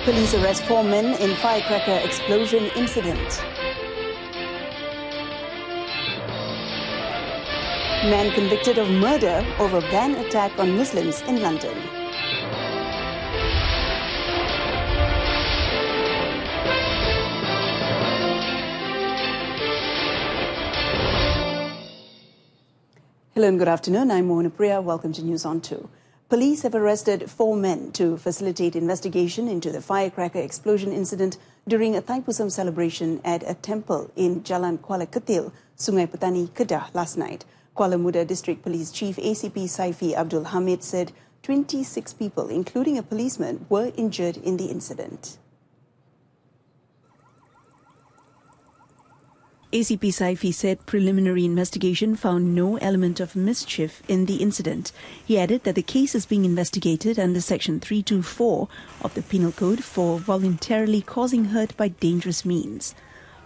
Police arrest 4 men in firecracker explosion incident. Man convicted of murder over van attack on Muslims in London. Hello and good afternoon. I'm Mohana Priya. Welcome to News on 2. Police have arrested 4 men to facilitate investigation into the firecracker explosion incident during a Thaipusam celebration at a temple in Jalan Kuala Ketil, Sungai Petani, Kedah last night. Kuala Muda District Police Chief ACP Saifi Abdul Hamid said 26 people, including a policeman, were injured in the incident. ACP Saifi said preliminary investigation found no element of mischief in the incident. He added that the case is being investigated under Section 324 of the Penal Code for voluntarily causing hurt by dangerous means.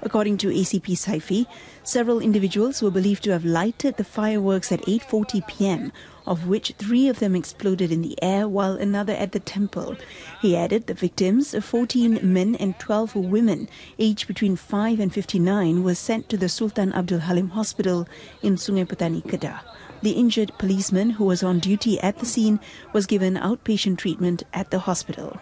According to ACP Saifi, several individuals were believed to have lighted the fireworks at 8:40 p.m., of which 3 of them exploded in the air while another at the temple. He added the victims, 14 men and 12 women, aged between 5 and 59, were sent to the Sultan Abdul Halim Hospital in Sungai Petani, Kedah. The injured policeman, who was on duty at the scene, was given outpatient treatment at the hospital.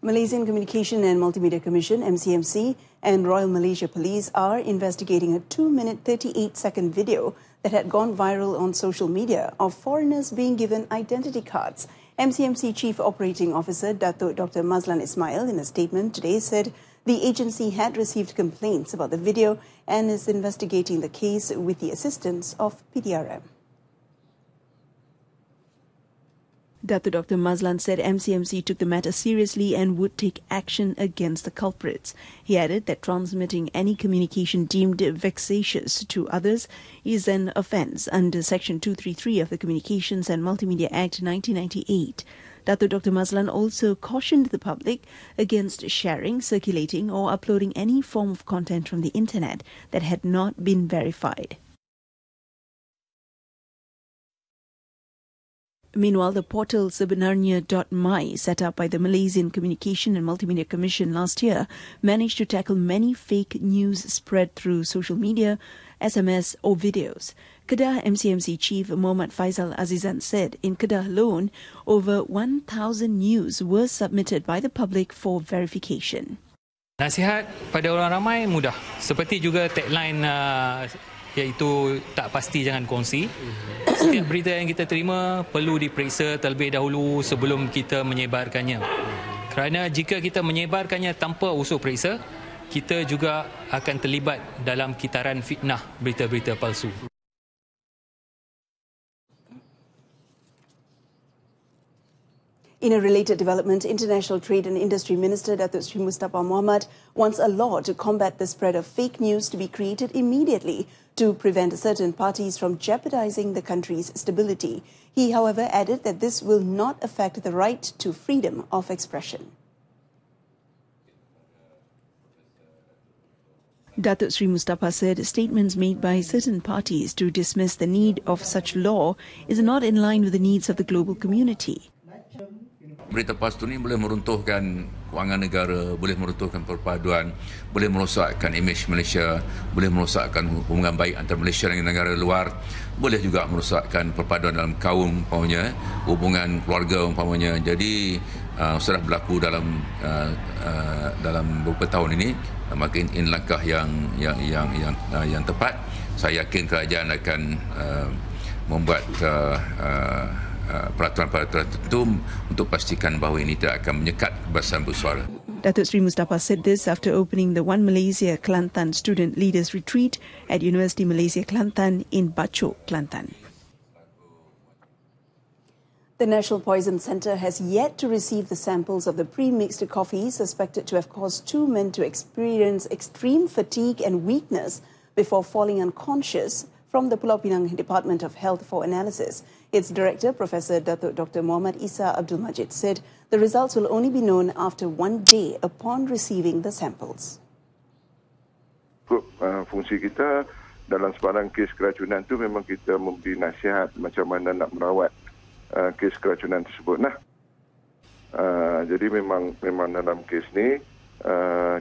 Malaysian Communication and Multimedia Commission, MCMC, and Royal Malaysia Police are investigating a 2-minute 38-second video that had gone viral on social media of foreigners being given identity cards. MCMC Chief Operating Officer Datuk Dr. Mazlan Ismail, in a statement today, said the agency had received complaints about the video and is investigating the case with the assistance of PDRM. Dr. Mazlan said MCMC took the matter seriously and would take action against the culprits. He added that transmitting any communication deemed vexatious to others is an offence under Section 233 of the Communications and Multimedia Act 1998. Dr. Mazlan also cautioned the public against sharing, circulating or uploading any form of content from the internet that had not been verified. Meanwhile, the portal sebenarnya.my, set up by the Malaysian Communication and Multimedia Commission last year, managed to tackle many fake news spread through social media, SMS or videos. Kedah MCMC Chief Muhammad Faisal Azizan said in Kedah alone, over 1,000 news were submitted by the public for verification. Nasihat pada orang ramai mudah. Seperti juga tagline iaitu tak pasti jangan kongsi. Setiap berita yang kita terima perlu diperiksa terlebih dahulu sebelum kita menyebarkannya. Kerana jika kita menyebarkannya tanpa usul periksa, kita juga akan terlibat dalam kitaran fitnah berita-berita palsu. In a related development, International Trade and Industry Minister Datuk Sri Mustapa Mohamad wants a law to combat the spread of fake news to be created immediately to prevent certain parties from jeopardizing the country's stability. He, however, added that this will not affect the right to freedom of expression. Datuk Sri Mustapa said statements made by certain parties to dismiss the need of such law is not in line with the needs of the global community. Berita palsu ini boleh meruntuhkan kewangan negara, boleh meruntuhkan perpaduan, boleh merosakkan imej Malaysia, boleh merosakkan hubungan baik antara Malaysia dengan negara luar, boleh juga merosakkan perpaduan dalam kaum umpamanya, hubungan keluarga umpamanya. Jadi sudah berlaku dalam beberapa tahun ini, maka ini langkah yang tepat. Saya yakin kerajaan akan membuat peraturan-peraturan tertentu untuk pastikan bahawa ini tidak akan menyekat kebebasan bersuara. Datuk Sri Mustapa said this after opening the One Malaysia Kelantan Student Leaders Retreat at University Malaysia Kelantan in Bachok, Kelantan. The National Poison Centre has yet to receive the samples of the pre-mixed coffee suspected to have caused 2 men to experience extreme fatigue and weakness before falling unconscious from the Pulau Pinang Department of Health for analysis. Its director, Professor Datuk Dr. Muhammad Isa Abdul Majid, said the results will only be known after 1 day upon receiving the samples. Fungsi kita dalam sebarang kes keracunan itu memang kita memberi nasihat macam mana nak merawat kes keracunan tersebut. Jadi memang dalam kes ni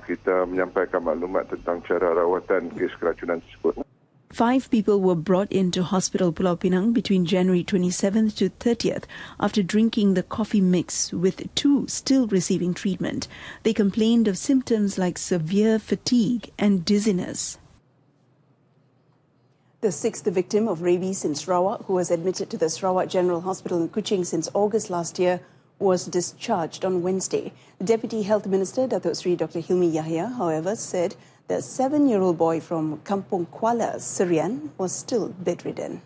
kita menyampaikan maklumat tentang cara rawatan kes keracunan tersebut. 5 people were brought into hospital Pulau Pinang between January 27th to 30th after drinking the coffee mix, with 2 still receiving treatment. They complained of symptoms like severe fatigue and dizziness. The 6th victim of rabies in Sarawak, who was admitted to the Sarawak General Hospital in Kuching since August last year, was discharged on Wednesday. The Deputy Health Minister, Datuk Seri Dr. Hilmi Yahya, however, said the 7-year-old boy from Kampung Kuala, Serian, was still bedridden.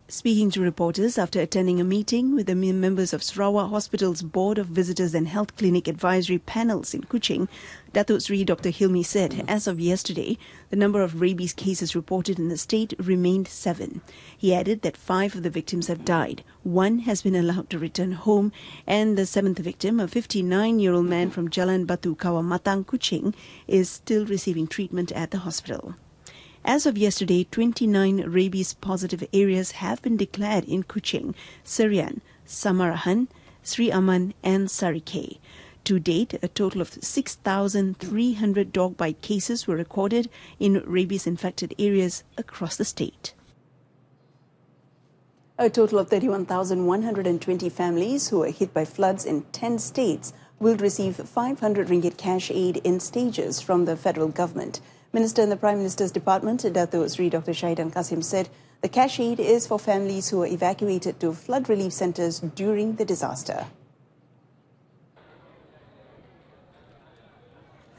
Speaking to reporters after attending a meeting with the members of Sarawak Hospital's Board of Visitors and Health Clinic Advisory Panels in Kuching, Datuk Seri Dr. Hilmi said as of yesterday, the number of rabies cases reported in the state remained 7. He added that 5 of the victims have died. 1 has been allowed to return home, and the 7th victim, a 59-year-old man from Jalan Batu Kawamatang, Kuching, is still receiving treatment at the hospital. As of yesterday, 29 rabies-positive areas have been declared in Kuching, Serian, Samarahan, Sri Aman and Sarikei. To date, a total of 6,300 dog bite cases were recorded in rabies-infected areas across the state. A total of 31,120 families who were hit by floods in 10 states will receive 500 ringgit cash aid in stages from the federal government. Minister in the Prime Minister's Department, Datuk Seri Dr. Shahidan Kasim, said the cash aid is for families who were evacuated to flood relief centres during the disaster.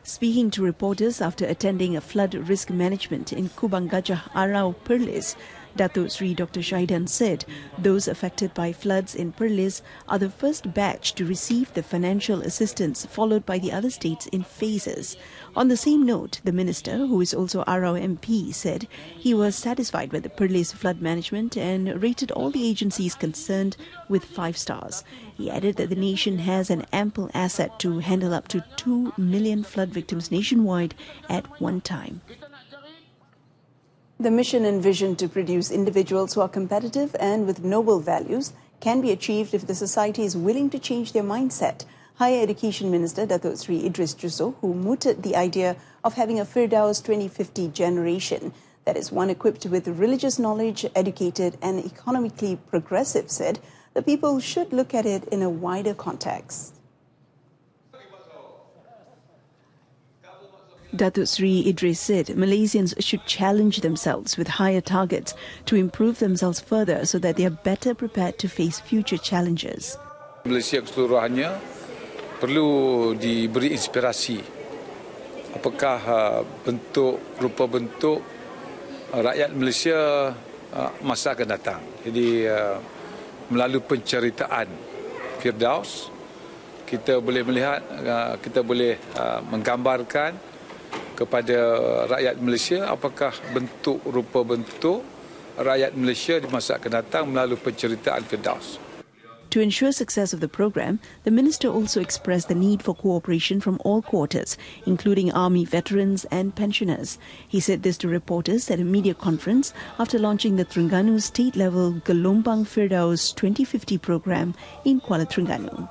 Speaking to reporters after attending a flood risk management in Kubang Gajah Arau, Perlis, Datuk Seri Dr. Shahidan said those affected by floods in Perlis are the first batch to receive the financial assistance, followed by the other states in phases. On the same note, the minister, who is also Arau MP, said he was satisfied with the Perlis flood management and rated all the agencies concerned with 5 stars. He added that the nation has an ample asset to handle up to 2 million flood victims nationwide at one time. The mission and vision to produce individuals who are competitive and with noble values can be achieved if the society is willing to change their mindset. Higher Education Minister Datuk Seri Idris Jusoh, who mooted the idea of having a Firdaus 2050 generation, that is, one equipped with religious knowledge, educated and economically progressive, said the people should look at it in a wider context. Datuk Seri Idris said Malaysians should challenge themselves with higher targets to improve themselves further so that they are better prepared to face future challenges. Malaysia keseluruhannya perlu diberi inspirasi. Apakah rupa bentuk rakyat Malaysia masa akan datang. Jadi melalui penceritaan Firdaus, kita boleh melihat, kita boleh menggambarkan kepada rakyat Malaysia apakah rupa bentuk rakyat Malaysia di masa akan datang melalui penceritaan Firdaus. To ensure success of the program, the minister also expressed the need for cooperation from all quarters, including army veterans and pensioners. He said this to reporters at a media conference after launching the Terengganu state-level Gelombang Firdaus 2050 program in Kuala Terengganu.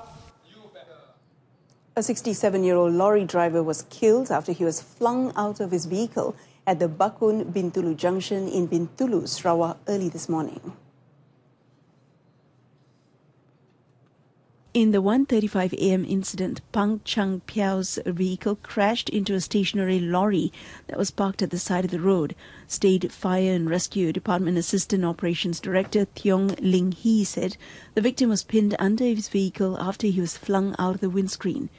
A 67-year-old lorry driver was killed after he was flung out of his vehicle at the Bakun-Bintulu junction in Bintulu, Sarawak, early this morning. In the 1:35 a.m. incident, Pang Chang Piao's vehicle crashed into a stationary lorry that was parked at the side of the road. State Fire and Rescue Department Assistant Operations Director Thiong Ling Hee said the victim was pinned under his vehicle after he was flung out of the windscreen.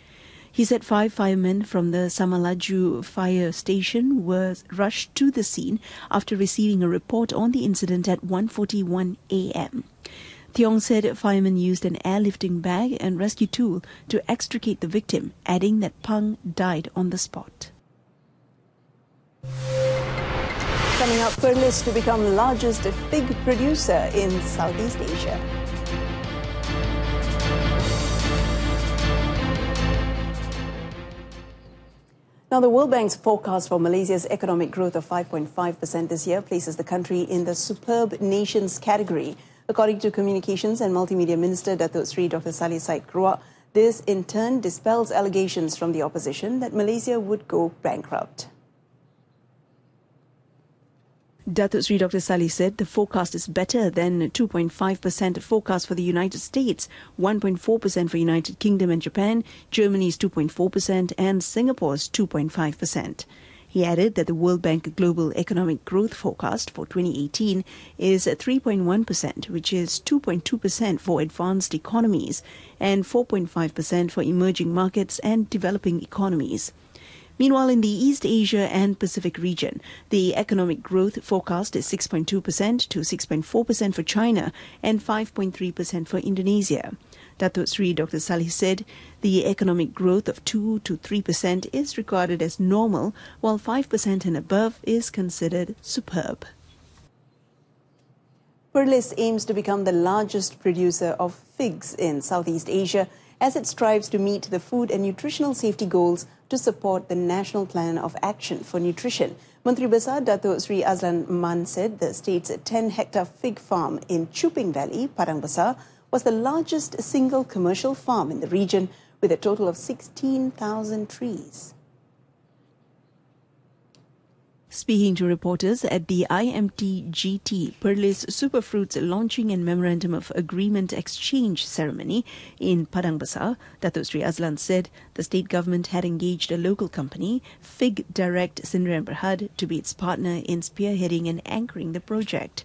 He said 5 firemen from the Samalaju fire station were rushed to the scene after receiving a report on the incident at 1:41 a.m. Thiong said firemen used an airlifting bag and rescue tool to extricate the victim, adding that Pang died on the spot. Coming up, Perlis to become the largest fig producer in Southeast Asia. Now, the World Bank's forecast for Malaysia's economic growth of 5.5% this year places the country in the superb nations category. According to Communications and Multimedia Minister Datuk Seri Dr. Saleh Said Keruak, this in turn dispels allegations from the opposition that Malaysia would go bankrupt. Datuk Seri Dr. Saleh said the forecast is better than 2.5% forecast for the United States, 1.4% for United Kingdom and Japan, Germany's 2.4% and Singapore's 2.5%. He added that the World Bank Global Economic Growth forecast for 2018 is 3.1%, which is 2.2% for advanced economies and 4.5% for emerging markets and developing economies. Meanwhile, in the East Asia and Pacific region, the economic growth forecast is 6.2% to 6.4% for China and 5.3% for Indonesia. Datuk Seri Dr. Saleh said the economic growth of 2 to 3% is regarded as normal, while 5% and above is considered superb. Perlis aims to become the largest producer of figs in Southeast Asia as it strives to meet the food and nutritional safety goals to support the National Plan of Action for Nutrition. Menteri Besar Datuk Seri Azlan Man said the state's 10-hectare fig farm in Chuping Valley, Padang Besar, was the largest single commercial farm in the region with a total of 16,000 trees. Speaking to reporters at the IMT-GT Perlis Superfruits Launching and Memorandum of Agreement Exchange ceremony in Padang Besar, Datuk Seri Azlan said the state government had engaged a local company, Fig Direct Sdn Bhd, to be its partner in spearheading and anchoring the project.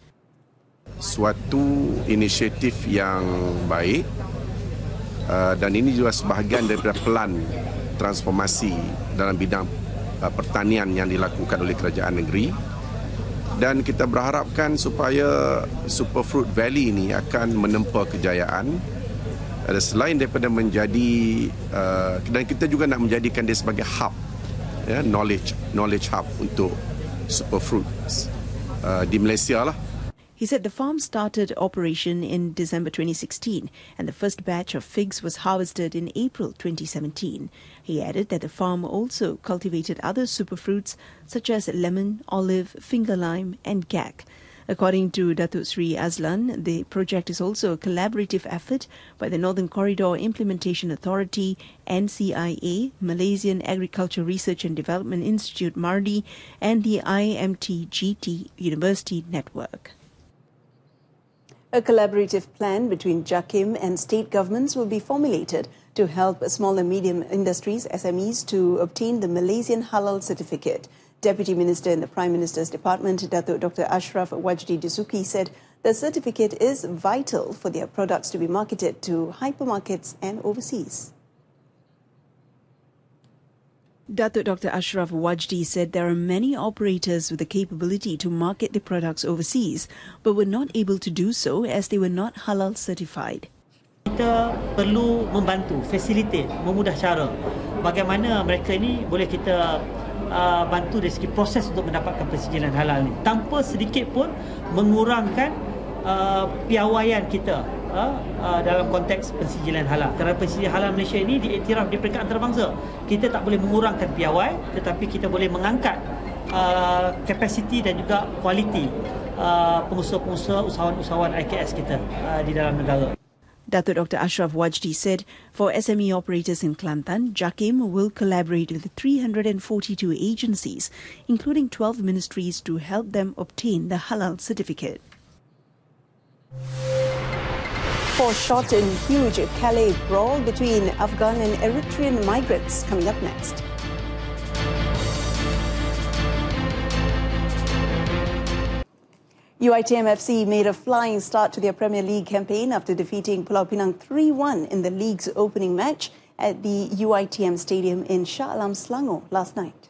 Suatu inisiatif yang baik dan ini juga sebahagian daripada pelan transformasi dalam bidang pertanian yang dilakukan oleh kerajaan negeri, dan kita berharapkan supaya Superfruit Valley ini akan menempa kejayaan. Selain daripada menjadi dan kita juga nak menjadikan dia sebagai hub, ya, knowledge hub untuk superfruits di Malaysia lah. He said the farm started operation in December 2016 and the first batch of figs was harvested in April 2017. He added that the farm also cultivated other superfruits such as lemon, olive, finger lime and gak. According to Datuk Seri Azlan, the project is also a collaborative effort by the Northern Corridor Implementation Authority, NCIA, Malaysian Agriculture Research and Development Institute MARDI and the IMT-GT University Network. A collaborative plan between JAKIM and state governments will be formulated to help small and medium industries, SMEs, to obtain the Malaysian Halal certificate. Deputy Minister in the Prime Minister's Department, Datuk Dr. Ashraf Wajdi Disuki, said the certificate is vital for their products to be marketed to hypermarkets and overseas. Datuk Dr. Ashraf Wajdi said there are many operators with the capability to market their products overseas, but were not able to do so as they were not halal certified. Kita perlu membantu, facilitate, memudah cara bagaimana mereka ini boleh kita bantu dari segi proses untuk mendapatkan persijilan halal ini tanpa sedikit pun mengurangkan piawaian kita dalam konteks pensijilan halal. Kerana pensijilan halal Malaysia ini diiktiraf di peringkat antarabangsa. Kita tak boleh mengurangkan piawai, tetapi kita boleh mengangkat kapasiti dan juga kualiti pengusaha-pengusaha, usahawan-usahawan IKS kita di dalam negara. Datuk Dr. Ashraf Wajdi said for SME operators in Kelantan, JAKIM will collaborate with 342 agencies, including 12 ministries, to help them obtain the halal certificate. 4 shot in huge Calais brawl between Afghan and Eritrean migrants coming up next. UiTM FC made a flying start to their Premier League campaign after defeating Pulau Pinang 3-1 in the league's opening match at the UiTM Stadium in Shah Alam, Selangor last night.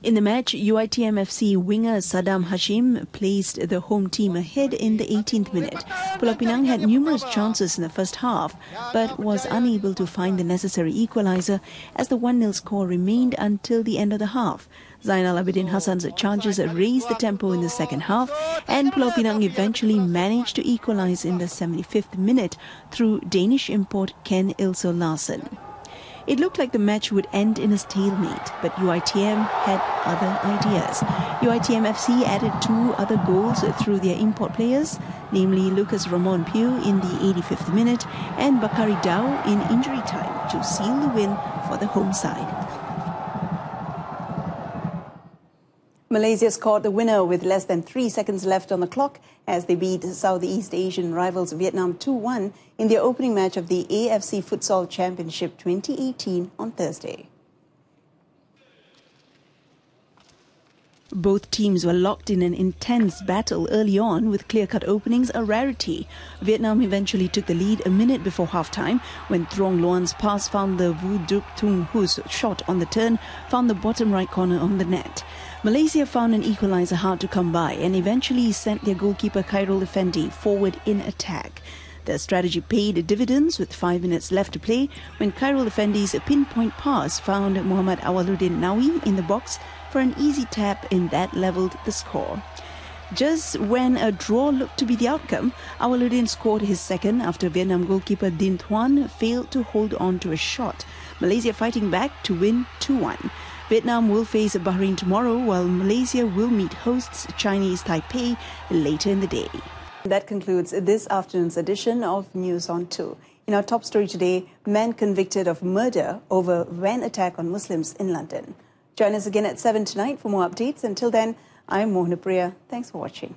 In the match, UiTM FC winger Saddam Hashim placed the home team ahead in the 18th minute. Pulau Pinang had numerous chances in the first half, but was unable to find the necessary equaliser as the 1-0 score remained until the end of the half. Zainal Abidin Hassan's charges raised the tempo in the second half, and Pulau Pinang eventually managed to equalise in the 75th minute through Danish import Ken Ilso Larsen. It looked like the match would end in a stalemate, but UiTM had other ideas. UiTM FC added 2 other goals through their import players, namely Lucas Ramon Piu in the 85th minute and Bakari Dao in injury time to seal the win for the home side. Malaysia scored the winner with less than 3 seconds left on the clock as they beat Southeast Asian rivals Vietnam 2-1 in their opening match of the AFC Futsal Championship 2018 on Thursday. Both teams were locked in an intense battle early on with clear-cut openings a rarity. Vietnam eventually took the lead a minute before half-time when Truong Luan's pass found the Vu Duc Tung Hu's shot on the turn found the bottom right corner on the net. Malaysia found an equaliser hard to come by and eventually sent their goalkeeper Khairul Effendi forward in attack. The strategy paid dividends with 5 minutes left to play when Khairul Effendi's pinpoint pass found Muhammad Awaluddin Nawi in the box for an easy tap and that levelled the score. Just when a draw looked to be the outcome, Awaluddin scored his second after Vietnam goalkeeper Din Thuan failed to hold on to a shot. Malaysia fighting back to win 2-1. Vietnam will face Bahrain tomorrow, while Malaysia will meet hosts Chinese Taipei later in the day. That concludes this afternoon's edition of News on 2. In our top story today, man convicted of murder over van attack on Muslims in London. Join us again at 7 tonight for more updates. Until then, I'm Mohana Priya. Thanks for watching.